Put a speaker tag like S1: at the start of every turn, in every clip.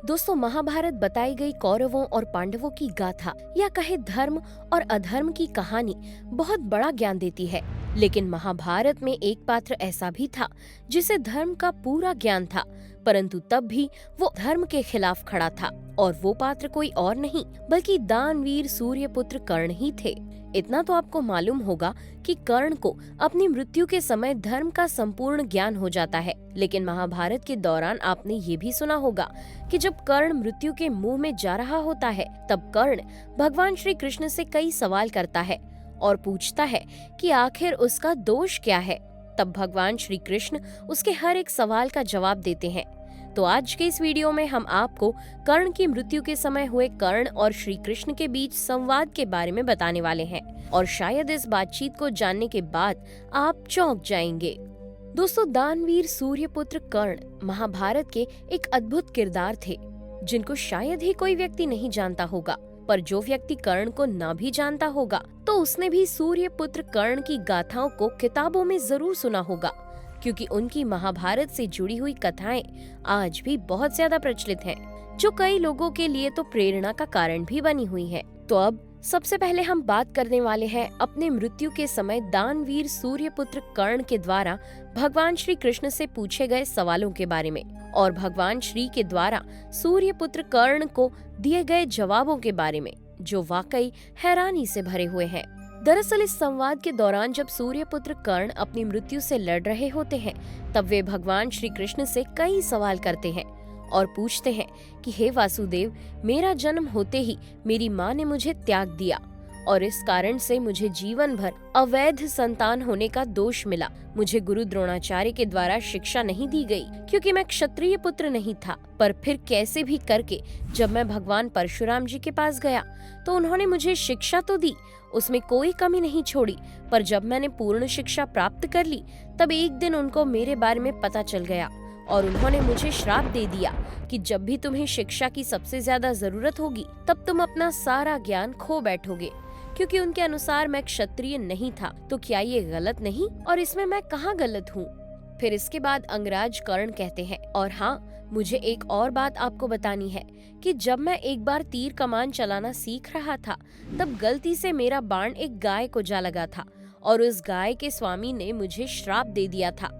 S1: दोस्तों, महाभारत बताई गई कौरवों और पांडवों की गाथा या कहे धर्म और अधर्म की कहानी बहुत बड़ा ज्ञान देती है। लेकिन महाभारत में एक पात्र ऐसा भी था जिसे धर्म का पूरा ज्ञान था, परंतु तब भी वो धर्म के खिलाफ खड़ा था। और वो पात्र कोई और नहीं बल्कि दानवीर सूर्यपुत्र कर्ण ही थे। इतना तो आपको मालूम होगा कि कर्ण को अपनी मृत्यु के समय धर्म का संपूर्ण ज्ञान हो जाता है। लेकिन महाभारत के दौरान आपने ये भी सुना होगा कि जब कर्ण मृत्यु के मुंह में जा रहा होता है, तब कर्ण भगवान श्री कृष्ण से कई सवाल करता है और पूछता है कि आखिर उसका दोष क्या है। तब भगवान श्री कृष्ण उसके हर एक सवाल का जवाब देते हैं। तो आज के इस वीडियो में हम आपको कर्ण की मृत्यु के समय हुए कर्ण और श्री कृष्ण के बीच संवाद के बारे में बताने वाले हैं और शायद इस बातचीत को जानने के बाद आप चौंक जाएंगे। दोस्तों, दानवीर सूर्यपुत्र कर्ण महाभारत के एक अद्भुत किरदार थे जिनको शायद ही कोई व्यक्ति नहीं जानता होगा। पर जो व्यक्ति कर्ण को न भी जानता होगा तो उसने भी सूर्यपुत्र कर्ण की गाथाओं को किताबों में जरूर सुना होगा, क्योंकि उनकी महाभारत से जुड़ी हुई कथाएं आज भी बहुत ज्यादा प्रचलित हैं, जो कई लोगों के लिए तो प्रेरणा का कारण भी बनी हुई है। तो अब सबसे पहले हम बात करने वाले हैं अपने मृत्यु के समय दानवीर सूर्यपुत्र कर्ण के द्वारा भगवान श्री कृष्ण से पूछे गए सवालों के बारे में और भगवान श्री के द्वारा सूर्यपुत्र कर्ण को दिए गए जवाबों के बारे में, जो वाकई हैरानी से भरे हुए हैं। दरअसल इस संवाद के दौरान जब सूर्यपुत्र कर्ण अपनी मृत्यु से लड़ रहे होते हैं, तब वे भगवान श्री कृष्ण से कई सवाल करते हैं और पूछते हैं कि हे वासुदेव, मेरा जन्म होते ही मेरी माँ ने मुझे त्याग दिया और इस कारण से मुझे जीवन भर अवैध संतान होने का दोष मिला। मुझे गुरु द्रोणाचार्य के द्वारा शिक्षा नहीं दी गई क्योंकि मैं क्षत्रिय पुत्र नहीं था। पर फिर कैसे भी करके जब मैं भगवान परशुराम जी के पास गया तो उन्होंने मुझे शिक्षा तो दी, उसमें कोई कमी नहीं छोड़ी। पर जब मैंने पूर्ण शिक्षा प्राप्त कर ली तब एक दिन उनको मेरे बारे में पता चल गया और उन्होंने मुझे श्राप दे दिया कि जब भी तुम्हें शिक्षा की सबसे ज्यादा जरूरत होगी तब तुम अपना सारा ज्ञान खो बैठोगे। क्योंकि उनके अनुसार मैं क्षत्रिय नहीं था, तो क्या ये गलत नहीं और इसमें मैं कहाँ गलत हूँ। फिर इसके बाद अंगराज कर्ण कहते हैं, और हाँ, मुझे एक और बात आपको बतानी है कि जब मैं एक बार तीर कमान चलाना सीख रहा था तब गलती से मेरा बाण एक गाय को जा लगा था और उस गाय के स्वामी ने मुझे श्राप दे दिया था।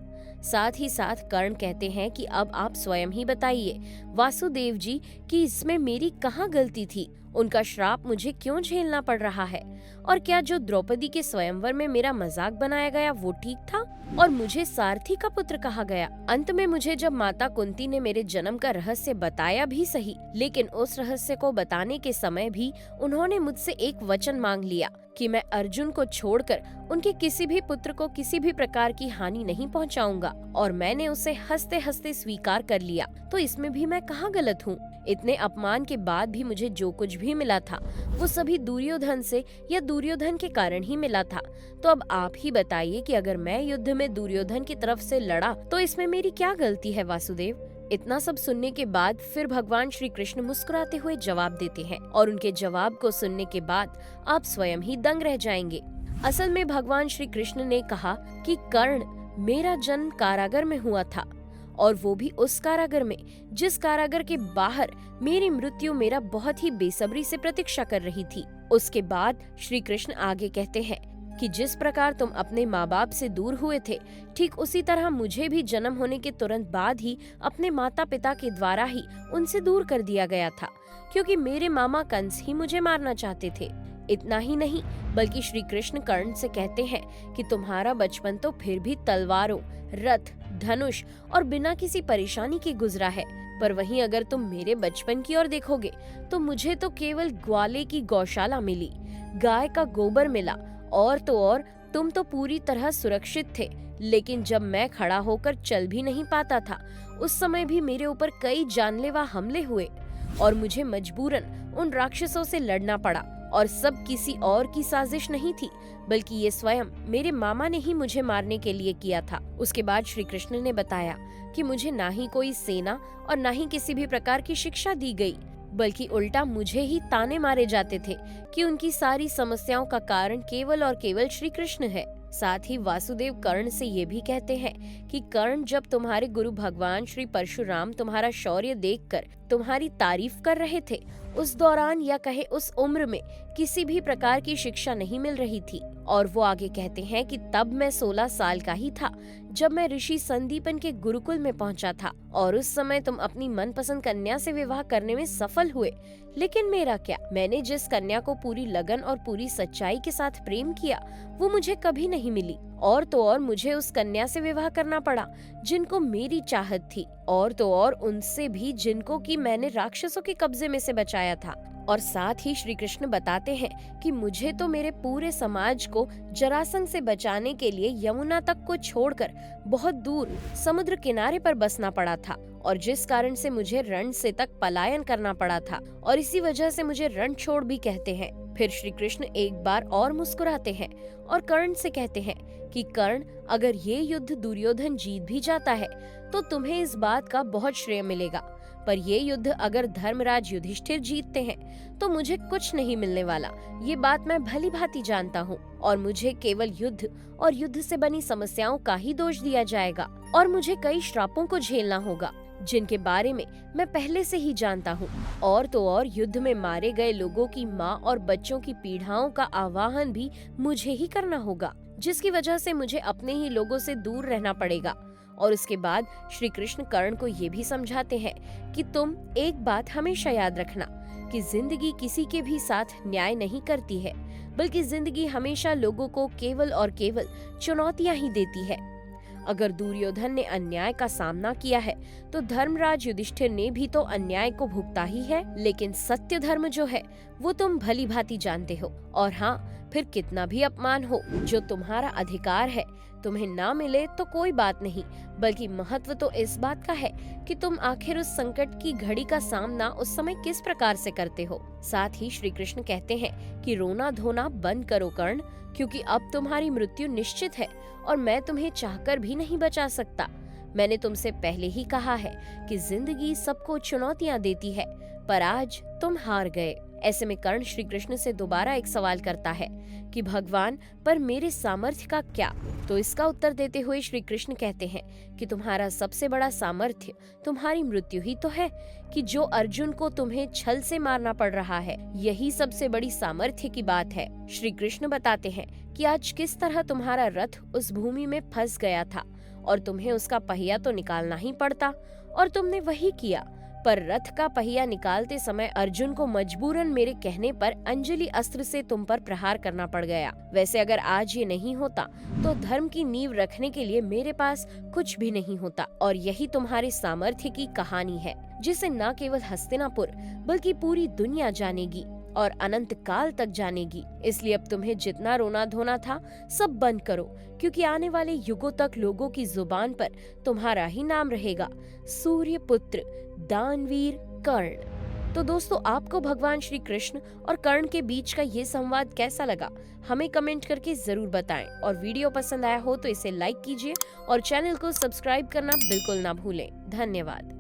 S1: साथ ही साथ कर्ण कहते हैं कि अब आप स्वयं ही बताइए वासुदेव जी कि इसमें मेरी कहाँ गलती थी, उनका श्राप मुझे क्यों झेलना पड़ रहा है, और क्या जो द्रौपदी के स्वयंवर में मेरा मजाक बनाया गया वो ठीक था और मुझे सारथी का पुत्र कहा गया। अंत में मुझे जब माता कुंती ने मेरे जन्म का रहस्य बताया भी सही, लेकिन उस रहस्य को बताने के समय भी उन्होंने मुझसे एक वचन मांग लिया कि मैं अर्जुन को छोड़कर उनके किसी भी पुत्र को किसी भी प्रकार की हानि नहीं पहुंचाऊंगा, और मैंने उसे हंसते हंसते स्वीकार कर लिया। तो इसमें भी मैं कहाँ गलत हूँ। इतने अपमान के बाद भी मुझे जो कुछ भी मिला था वो सभी दुर्योधन से या दुर्योधन के कारण ही मिला था। तो अब आप ही बताइए कि अगर मैं युद्ध में दुर्योधन की तरफ से लड़ा तो इसमें मेरी क्या गलती है वासुदेव। इतना सब सुनने के बाद फिर भगवान श्री कृष्ण मुस्कुराते हुए जवाब देते हैं और उनके जवाब को सुनने के बाद आप स्वयं ही दंग रह जाएंगे। असल में भगवान श्री कृष्ण ने कहा कि कर्ण, मेरा जन्म कारागार में हुआ था और वो भी उस कारागार में जिस कारागार के बाहर मेरी मृत्यु मेरा बहुत ही बेसब्री से प्रतीक्षा कर रही थी। उसके बाद श्री कृष्ण आगे कहते हैं कि जिस प्रकार तुम अपने माँ बाप से दूर हुए थे, ठीक उसी तरह मुझे भी जन्म होने के तुरंत बाद ही अपने माता पिता के द्वारा ही उनसे दूर कर दिया गया था, क्योंकि मेरे मामा कंस ही मुझे मारना चाहते थे। इतना ही नहीं बल्कि श्री कृष्ण कर्ण से कहते हैं कि तुम्हारा बचपन तो फिर भी तलवारों, रथ, धनुष और बिना किसी परेशानी के गुजरा है, पर वहीं अगर तुम मेरे बचपन की ओर देखोगे तो मुझे तो केवल ग्वाले की गौशाला मिली, गाय का गोबर मिला, और तो और तुम तो पूरी तरह सुरक्षित थे। लेकिन जब मैं खड़ा होकर चल भी नहीं पाता था उस समय भी मेरे ऊपर कई जानलेवा हमले हुए और मुझे मजबूरन उन राक्षसों से लड़ना पड़ा, और सब किसी और की साजिश नहीं थी बल्कि ये स्वयं मेरे मामा ने ही मुझे मारने के लिए किया था। उसके बाद श्री कृष्ण ने बताया कि मुझे ना ही कोई सेना और ना ही किसी भी प्रकार की शिक्षा दी गई, बल्कि उल्टा मुझे ही ताने मारे जाते थे कि उनकी सारी समस्याओं का कारण केवल और केवल श्री कृष्ण है। साथ ही वासुदेव कर्ण से ये भी कहते हैं कि कर्ण, जब तुम्हारे गुरु भगवान श्री परशुराम तुम्हारा शौर्य देखकर तुम्हारी तारीफ कर रहे थे, उस दौरान या कहे उस उम्र में किसी भी प्रकार की शिक्षा नहीं मिल रही थी। और वो आगे कहते हैं कि तब मैं 16 साल का ही था जब मैं ऋषि संदीपन के गुरुकुल में पहुंचा था, और उस समय तुम अपनी मनपसंद कन्या से विवाह करने में सफल हुए। लेकिन मेरा क्या, मैंने जिस कन्या को पूरी लगन और पूरी सच्चाई के साथ प्रेम किया, वो मुझे कभी नहीं मिली। और तो और मुझे उस कन्या से विवाह करना पड़ा जिनको मेरी चाहत थी, और तो और उनसे भी जिनको कि मैंने राक्षसों के कब्जे में से बचाया था। और साथ ही श्री कृष्ण बताते हैं कि मुझे तो मेरे पूरे समाज को जरासंध से बचाने के लिए यमुना तक को छोड़कर बहुत दूर समुद्र किनारे पर बसना पड़ा था, और जिस कारण से मुझे रण से तक पलायन करना पड़ा था, और इसी वजह से मुझे रण छोड़ भी कहते हैं। फिर श्री कृष्ण एक बार और मुस्कुराते हैं और कर्ण से कहते हैं कि कर्ण, अगर ये युद्ध दुर्योधन जीत भी जाता है तो तुम्हें इस बात का बहुत श्रेय मिलेगा, पर ये युद्ध अगर धर्मराज युधिष्ठिर जीतते हैं तो मुझे कुछ नहीं मिलने वाला। ये बात मैं भली भांति जानता हूँ, और मुझे केवल युद्ध और युद्ध से बनी समस्याओं का ही दोष दिया जाएगा, और मुझे कई श्रापों को झेलना होगा जिनके बारे में मैं पहले से ही जानता हूँ। और तो और युद्ध में मारे गए लोगों की माँ और बच्चों की पीड़ाओं का आवाहन भी मुझे ही करना होगा, जिसकी वजह से मुझे अपने ही लोगों से दूर रहना पड़ेगा। और उसके बाद श्री कृष्ण कर्ण को ये भी समझाते हैं कि तुम एक बात हमेशा याद रखना कि जिंदगी किसी के भी साथ न्याय नहीं करती है, बल्कि जिंदगी हमेशा लोगों को केवल और केवल चुनौतियां ही देती है। अगर दुर्योधन ने अन्याय का सामना किया है तो धर्मराज युधिष्ठिर ने भी तो अन्याय को भुगता ही है, लेकिन सत्य धर्म जो है वो तुम भली भांति जानते हो। और हाँ, फिर कितना भी अपमान हो, जो तुम्हारा अधिकार है तुम्हें ना मिले तो कोई बात नहीं, बल्कि महत्व तो इस बात का है कि तुम आखिर उस संकट की घड़ी का सामना उस समय किस प्रकार से करते हो। साथ ही श्री कृष्ण कहते हैं कि रोना धोना बंद करो कर्ण, क्योंकि अब तुम्हारी मृत्यु निश्चित है और मैं तुम्हें चाहकर भी नहीं बचा सकता। मैंने तुमसे पहले ही कहा है कि जिंदगी सबको चुनौतियां देती है, पर आज तुम हार गए। ऐसे में कर्ण श्री कृष्ण से दोबारा एक सवाल करता है कि भगवान, पर मेरे सामर्थ्य का क्या? तो इसका उत्तर देते हुए श्री कृष्ण कहते हैं कि तुम्हारा सबसे बड़ा सामर्थ्य तुम्हारी मृत्यु ही तो है, कि जो अर्जुन को तुम्हें छल से मारना पड़ रहा है, यही सबसे बड़ी सामर्थ्य की बात है। श्री कृष्ण बताते हैं कि आज किस तरह तुम्हारा रथ उस भूमि में फंस गया था और तुम्हें उसका पहिया तो निकालना ही पड़ता, और तुमने वही किया। पर रथ का पहिया निकालते समय अर्जुन को मजबूरन मेरे कहने पर अंजलि अस्त्र से तुम पर प्रहार करना पड़ गया। वैसे अगर आज ये नहीं होता तो धर्म की नींव रखने के लिए मेरे पास कुछ भी नहीं होता। और यही तुम्हारे सामर्थ्य की कहानी है, जिसे न केवल हस्तिनापुर बल्कि पूरी दुनिया जानेगी और अनंत काल तक जानेगी। इसलिए अब तुम्हें जितना रोना धोना था सब बंद करो, क्योंकि आने वाले युगों तक लोगों की जुबान पर तुम्हारा ही नाम रहेगा, सूर्य पुत्र दानवीर कर्ण। तो दोस्तों, आपको भगवान श्री कृष्ण और कर्ण के बीच का ये संवाद कैसा लगा, हमें कमेंट करके जरूर बताएं। और वीडियो पसंद आया हो तो इसे लाइक कीजिए और चैनल को सब्सक्राइब करना बिल्कुल ना भूलें। धन्यवाद।